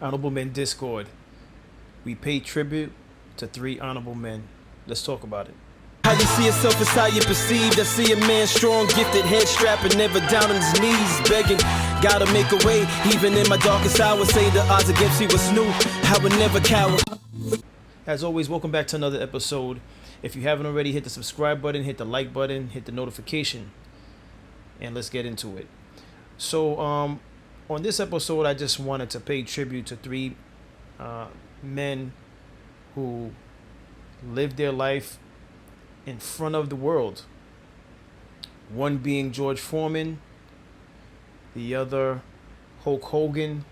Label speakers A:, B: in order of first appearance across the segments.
A: Honorable Men Discord. We pay tribute to three honorable men. Let's talk about it.
B: How you see yourself is how you perceived. I see a man strong, gifted, head strapping, never down on his knees, begging. Gotta make a way, even in my darkest hour. Say the odds against me was new. I would never cower.
A: As always, welcome back to another episode. If you haven't already, hit the subscribe button, hit the like button, hit the notification, and let's get into it. So, on this episode, I just wanted to pay tribute to three men who lived their life in front of the world. One being George Foreman, the other Hulk Hogan,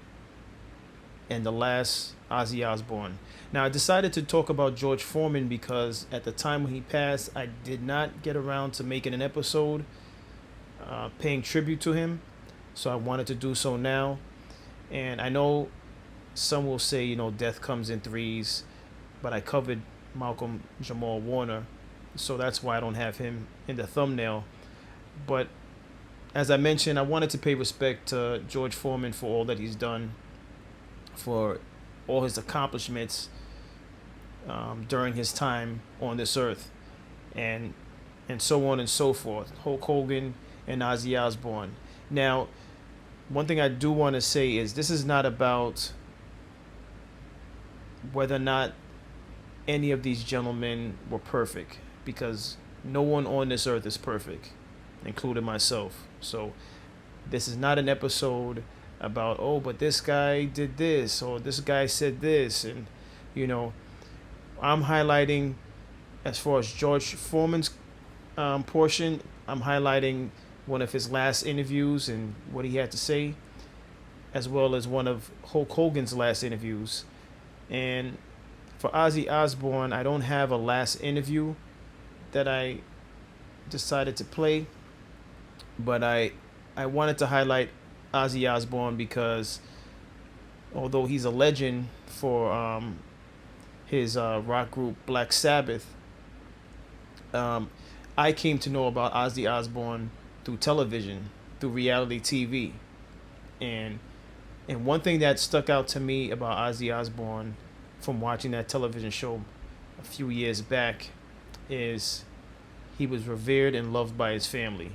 A: and the last Ozzy Osbourne. Now, I decided to talk about George Foreman because at the time when he passed, I did not get around to making an episode paying tribute to him. So I wanted to do so now. And I know some will say, death comes in threes, but I covered Malcolm Jamal Warner, so that's why I don't have him in the thumbnail. But as I mentioned, I wanted to pay respect to George Foreman for all that he's done, for all his accomplishments during his time on this earth, and so on and so forth. Hulk Hogan and Ozzy Osbourne. Now, one thing I do want to say is this is not about whether or not any of these gentlemen were perfect, because no one on this earth is perfect, including myself. So this is not an episode about, oh, but this guy did this, or this guy said this. And I'm highlighting, as far as George Foreman's portion, I'm highlighting one of his last interviews and what he had to say, as well as one of Hulk Hogan's last interviews. And for Ozzy Osbourne, I don't have a last interview that I decided to play, but I wanted to highlight Ozzy Osbourne because although he's a legend for his rock group Black Sabbath, I came to know about Ozzy Osbourne through television, through reality TV. And one thing that stuck out to me about Ozzy Osbourne from watching that television show a few years back is he was revered and loved by his family.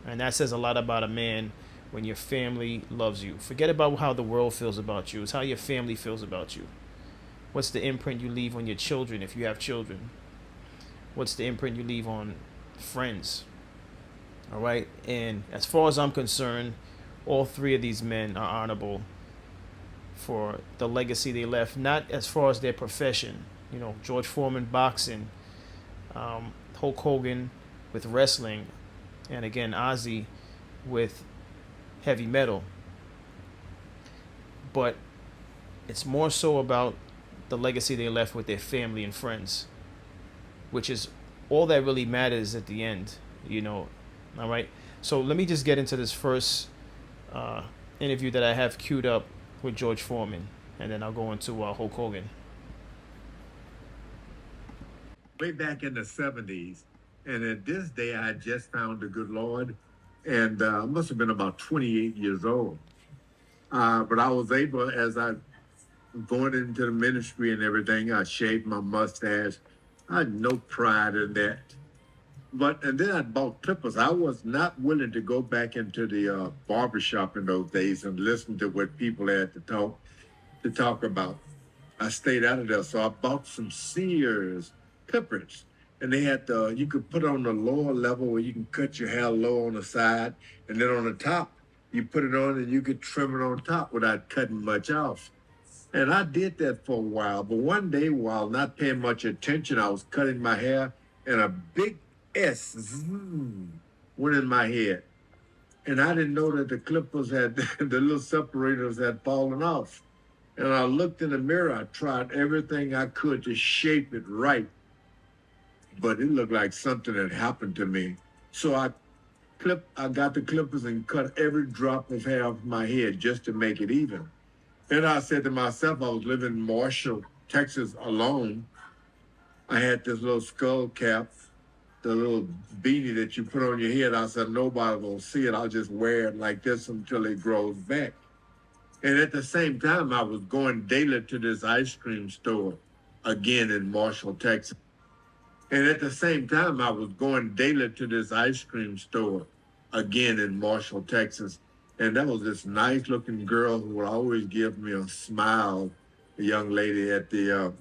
A: And that says a lot about a man when your family loves you. Forget about how the world feels about you. It's how your family feels about you. What's the imprint you leave on your children if you have children? What's the imprint you leave on friends? All right. And as far as I'm concerned, all three of these men are honorable for the legacy they left, not as far as their profession. George Foreman, boxing, Hulk Hogan with wrestling, and again, Ozzy with heavy metal. But it's more so about the legacy they left with their family and friends, which is all that really matters at the end. All right. So let me just get into this first interview that I have queued up with George Foreman, and then I'll go into Hulk Hogan.
C: Way back in the 70s, and at this day, I had just found the good Lord, and I must have been about 28 years old. But I was able, as I going into the ministry and everything, I shaved my mustache. I had no pride in that. And then I bought clippers. I was not willing to go back into the barbershop in those days and listen to what people had to talk about. I stayed out of there, so I bought some Sears clippers, and they had you could put on the lower level where you can cut your hair low on the side, and then on the top you put it on and you could trim it on top without cutting much off. And I did that for a while, but one day, while not paying much attention, I was cutting my hair, and a big S went in my head. And I didn't know that the clippers had, the little separators had fallen off. And I looked in the mirror, I tried everything I could to shape it right. But it looked like something had happened to me. So I got the clippers and cut every drop of hair off my head just to make it even. Then I said to myself, I was living in Marshall, Texas alone. I had this little skull cap, the little beanie that you put on your head. I said, nobody will see it. I'll just wear it like this until it grows back. And at the same time, I was going daily to this ice cream store again in Marshall, Texas. And at the same time, I was going daily to this ice cream store again in Marshall, Texas. And that was this nice looking girl who would always give me a smile, a young lady at the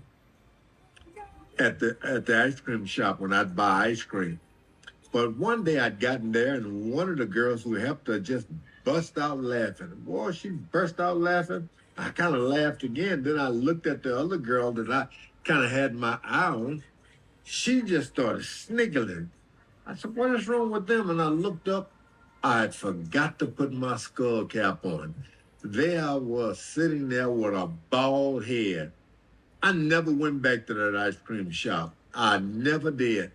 C: ice cream shop when I'd buy ice cream. But one day I'd gotten there, and one of the girls who helped her just bust out laughing. Boy, she burst out laughing. I kind of laughed again. Then I looked at the other girl that I kind of had my eye on. She just started sniggling. I said, what is wrong with them? And I looked up. I had forgot to put my skull cap on. There I was sitting there with a bald head. I never went back to that ice cream shop. I never did.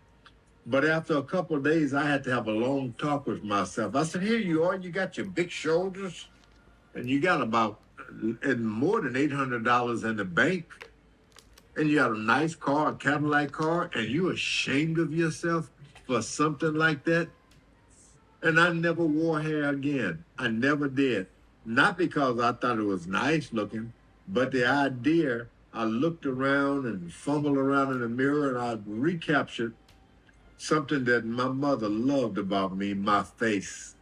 C: But after a couple of days, I had to have a long talk with myself. I said, here you are. You got your big shoulders, and you got about and more than $800 in the bank. And you got a nice car, a Cadillac car, and you ashamed of yourself for something like that? And I never wore hair again. I never did. Not because I thought it was nice looking, but the idea, I looked around and fumbled around in the mirror, and I recaptured something that my mother loved about me, my face.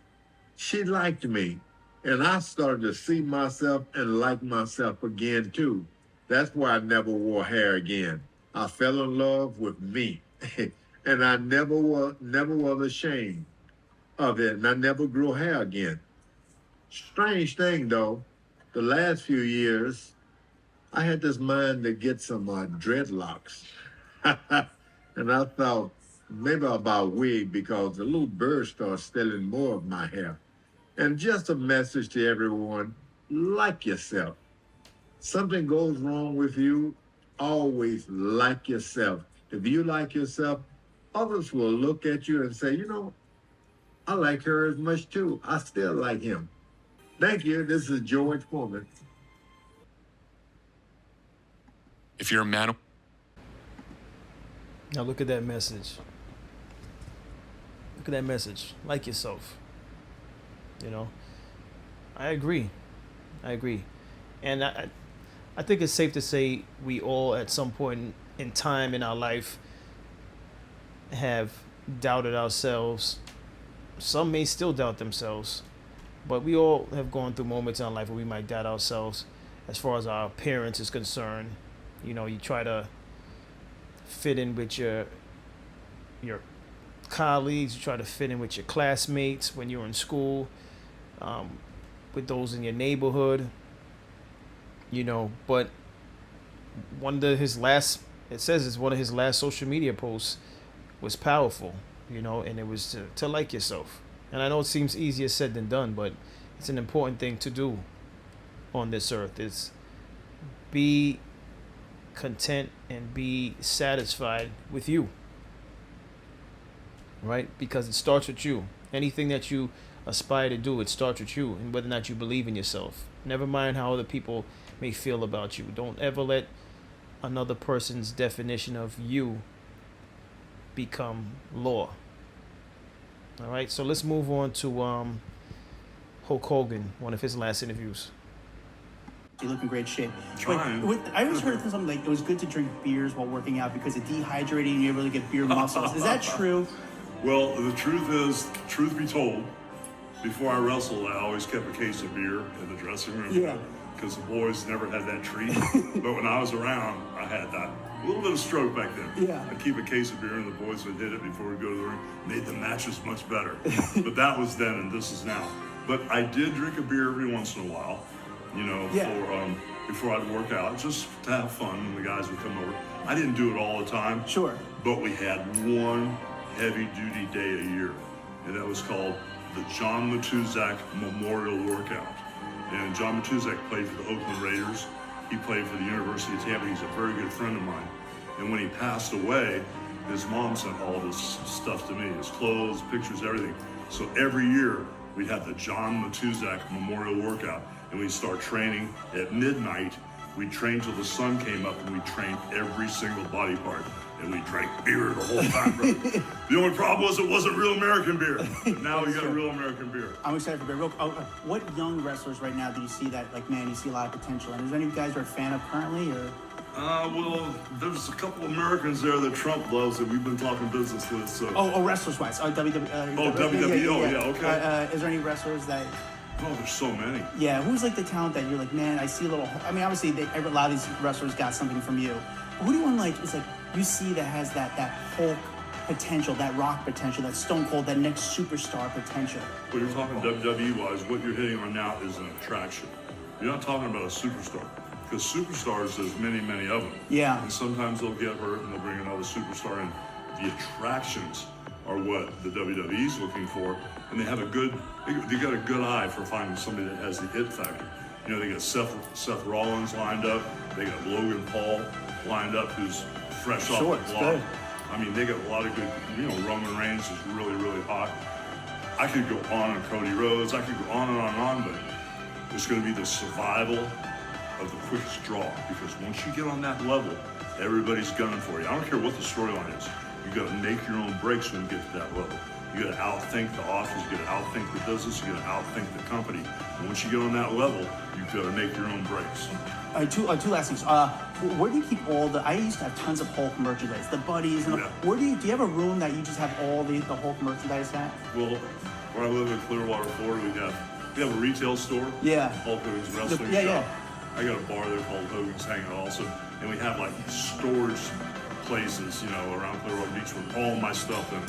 C: She liked me, and I started to see myself and like myself again too. That's why I never wore hair again. I fell in love with me, and I never was ashamed of it, and I never grew hair again. Strange thing though, the last few years, I had this mind to get some dreadlocks. And I thought, maybe I'll buy a wig because the little bird started stealing more of my hair. And just a message to everyone, like yourself. Something goes wrong with you, always like yourself. If you like yourself, others will look at you and say, you know, I like her as much too. I still like him. Thank you. This is George Foreman.
D: If you're a man...
A: Now look at that message. Look at that message. Like yourself. You know, I agree. And I think it's safe to say we all at some point in time in our life have doubted ourselves. Some may still doubt themselves, but we all have gone through moments in our life where we might doubt ourselves as far as our appearance is concerned. You know, you try to fit in with your colleagues, you try to fit in with your classmates when you're in school, with those in your neighborhood, you know. But one of his last social media posts was powerful, you know, and it was to like yourself. And I know it seems easier said than done, but it's an important thing to do on this earth. It's be content and be satisfied with you, right? Because it starts with you. Anything that you aspire to do, it starts with you and whether or not you believe in yourself. Never mind how other people may feel about you. Don't ever let another person's definition of you become law. All right, so let's move on to Hulk Hogan, one of his last interviews.
E: You look in great shape. I always heard something like it was good to drink beers while working out because it dehydrated and you really get beer muscles. Is that true?
F: Well, the truth is, truth be told, before I wrestled, I always kept a case of beer in the dressing room.
E: Yeah.
F: Because the boys never had that treat. But when I was around, I had that. A little bit of stroke back then.
E: Yeah.
F: I'd keep a case of beer and the boys would hit it before we go to the ring. Made the matches much better. But that was then and this is now. But I did drink a beer every once in a while, you know, before I'd work out, just to have fun when the guys would come over. I didn't do it all the time.
E: Sure.
F: But we had one heavy-duty day a year, and that was called the John Matuzak Memorial Workout. And John Matuzak played for the Oakland Raiders. He played for the University of Tampa. He's a very good friend of mine. And when he passed away, his mom sent all this stuff to me, his clothes, pictures, everything. So every year, we'd have the John Matuzak Memorial Workout, and we'd start training at midnight We trained till the sun came up, and we trained every single body part. And we drank beer the whole time, bro. The only problem was it wasn't real American beer. But now we got a real American beer.
E: I'm excited for beer. What young wrestlers right now do you see that, like, man, you see a lot of potential? And is there any guys you're a fan of currently, or?
F: Well, there's a couple Americans there that Trump loves that we've been talking business with. So.
E: Wrestlers-wise. WWE.
F: WWE. Okay.
E: Is there any wrestlers that?
F: Oh, there's so many.
E: Yeah, who's like the talent that you're like, man, I see a little. I mean, obviously, a lot of these wrestlers got something from you. But who do you want, like, it's like you see that has that Hulk potential, that Rock potential, that Stone Cold, that next superstar potential?
F: When you're talking WWE-wise, what you're hitting on now is an attraction. You're not talking about a superstar. Because superstars, there's many, many of them.
E: Yeah.
F: And sometimes they'll get hurt and they'll bring another superstar in. The attractions are what the WWE's looking for. And they got a good eye for finding somebody that has the it factor. You know, they got Seth Rollins lined up. They got Logan Paul lined up, who's fresh off the block.
E: Good.
F: I mean, they got a lot of good, Roman Reigns is really, really hot. I could go on Cody Rhodes. I could go on and on and on, but it's going to be the survival of the quickest draw, because once you get on that level, everybody's gunning for you. I don't care what the storyline is. You got to make your own breaks when you get to that level. You got to outthink the office. You got to outthink the business. You got to outthink the company. And once you get on that level, you've got to make your own breaks.
E: Two last things. Where do you keep all the? I used to have tons of Hulk merchandise, the buddies, and
F: Yeah.
E: where do you have a room that you just have all the Hulk merchandise at?
F: Well, where I live in Clearwater, Florida, we have a retail store.
E: Yeah.
F: Hulk Hogan's Wrestling
E: Yeah,
F: Shop.
E: yeah.
F: I got a bar there called Hogan's Hangout also, and we have like storage places, around Clearwater Beach with all my stuff in.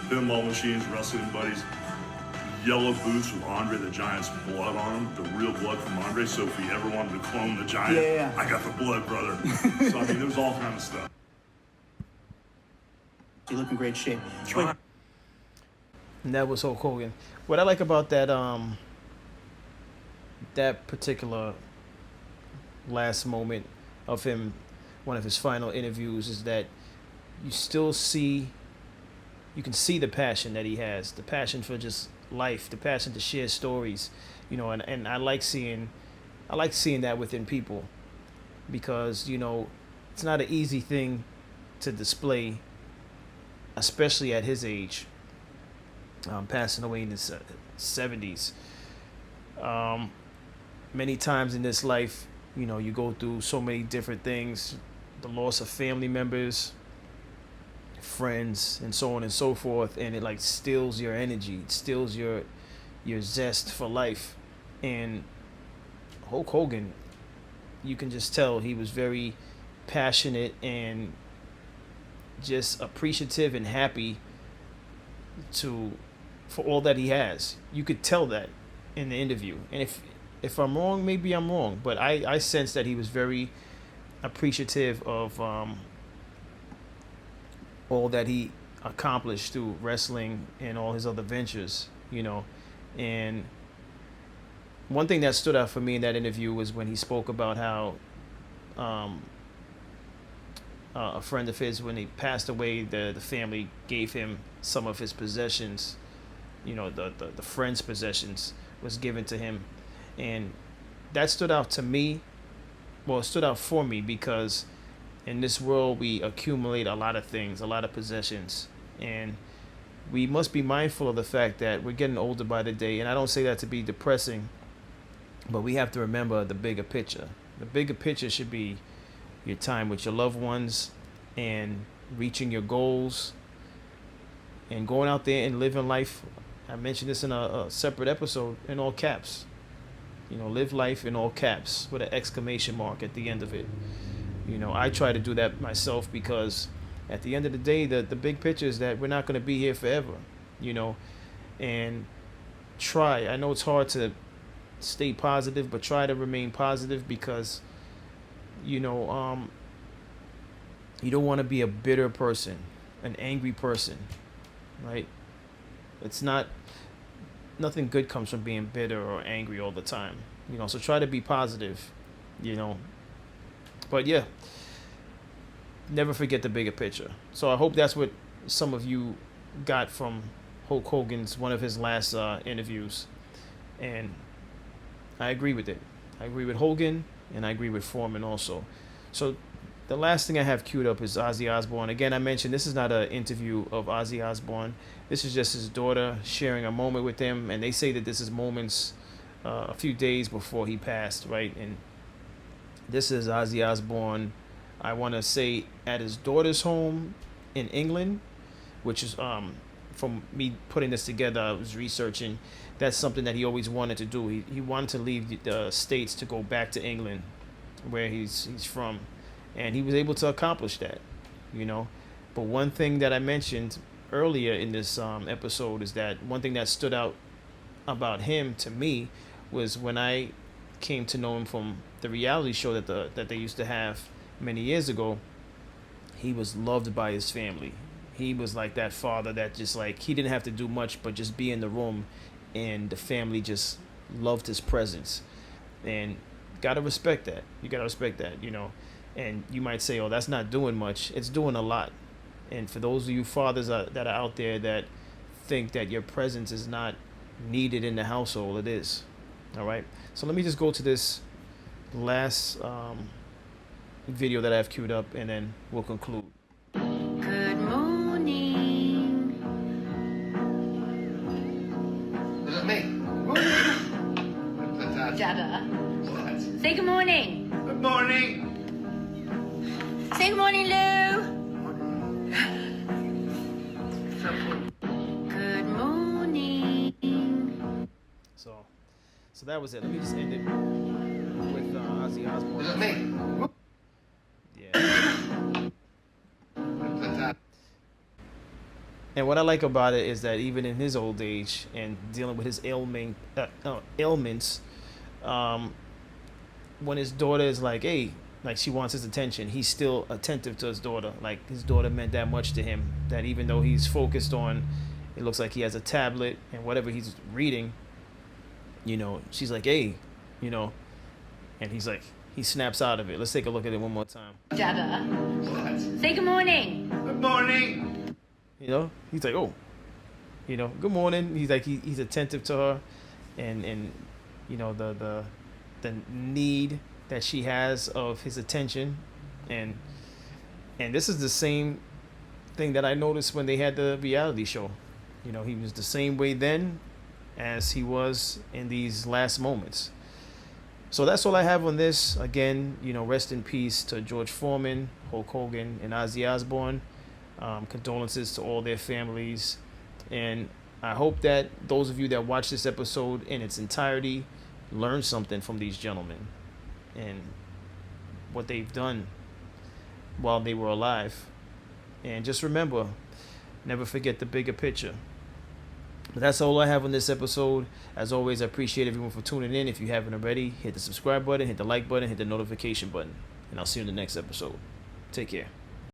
F: Pinball machines, wrestling buddies, yellow boots with Andre the Giant's blood on them, the real blood from Andre. So if we ever wanted to clone the Giant,
E: Yeah.
F: I got the blood, brother. So I mean, there's all kind of stuff.
E: You look in great shape.
F: Try.
A: And that was Hulk Hogan. What I like about that particular last moment of him, one of his final interviews, is that you can see the passion that he has, the passion for just life, the passion to share stories, and I like seeing that within people, because it's not an easy thing to display, especially at his age, passing away in his 70s. Many times in this life, you go through so many different things, the loss of family members, friends, and so on and so forth, and it like steals your energy, it steals your zest for life. And Hulk Hogan, you can just tell he was very passionate and just appreciative and happy for all that he has. You could tell that in the interview. And if I'm wrong, maybe I'm wrong, but I sense that he was very appreciative of all that he accomplished through wrestling and all his other ventures, And one thing that stood out for me in that interview was when he spoke about how a friend of his, when he passed away, the family gave him some of his possessions, the friend's possessions was given to him. And that stood out to me. Well, it stood out for me because in this world we accumulate a lot of things, a lot of possessions, and we must be mindful of the fact that we're getting older by the day. And I don't say that to be depressing, but we have to remember the bigger picture. The bigger picture should be your time with your loved ones and reaching your goals and going out there and living life. I mentioned this in a separate episode, in all caps. Live life in all caps with an exclamation mark at the end of it. I try to do that myself, because at the end of the day, the big picture is that we're not going to be here forever, and try. I know it's hard to stay positive, but try to remain positive, because, you don't want to be a bitter person, an angry person, right? Nothing good comes from being bitter or angry all the time, so try to be positive, but yeah, never forget the bigger picture. So I hope that's what some of you got from Hulk Hogan's, one of his last interviews, and I agree with it. I agree with Hogan. and I agree with Foreman also. So the last thing I have queued up is Ozzy Osbourne. Again, I mentioned this is not an interview of Ozzy Osbourne. This is just his daughter sharing a moment with him, and they say that this is moments a few days before he passed, right? And this is Ozzy Osbourne, I want to say, at his daughter's home in England, which is from me putting this together, I was researching. That's something that he always wanted to do. He wanted to leave the States to go back to England, where he's from, and he was able to accomplish that, you know. But one thing that I mentioned earlier in this episode is that one thing that stood out about him to me was when I came to know him from the reality show that they used to have many years ago. He was loved by his family. He was like that father that just like he didn't have to do much but just be in the room, and the family just loved his presence. And gotta respect that. You gotta respect that, you know. And you might say, "Oh, that's not doing much." It's doing a lot. And for those of you fathers that are out there that think that your presence is not needed in the household, it is. All right. So let me just go to this last video that I have queued up, and then we'll conclude.
G: Good morning.
H: Is it me?
G: Dada.
H: What?
G: Say good morning.
H: Good morning.
G: Say good morning, Lou. Good morning.
A: So that was it. Let me just end it with Ozzy Osbourne.
H: Is it me?
A: Yeah. And what I like about it is that even in his old age and dealing with his ailments, when his daughter is like, hey, like she wants his attention, he's still attentive to his daughter. Like his daughter meant that much to him, that even though he's focused on, it looks like he has a tablet and whatever he's reading, you know, she's like, hey, you know, and he's like, he snaps out of it. Let's take a look at it one more time.
G: Dada.
H: What?
G: Say good morning.
H: Good morning.
A: You know, he's like, oh, you know, good morning. He's like, he's attentive to her, and you know, the need that she has of his attention, and this is the same thing that I noticed when they had the reality show. You know, he was the same way then as he was in these last moments. So that's all I have on this. Again, you know, rest in peace to George Foreman, Hulk Hogan, and Ozzy Osbourne. Condolences to all their families. And I hope that those of you that watch this episode in its entirety learn something from these gentlemen and what they've done while they were alive. And just remember, never forget the bigger picture. But that's all I have on this episode. As always, I appreciate everyone for tuning in. If you haven't already, hit the subscribe button, hit the like button, hit the notification button. And I'll see you in the next episode. Take care.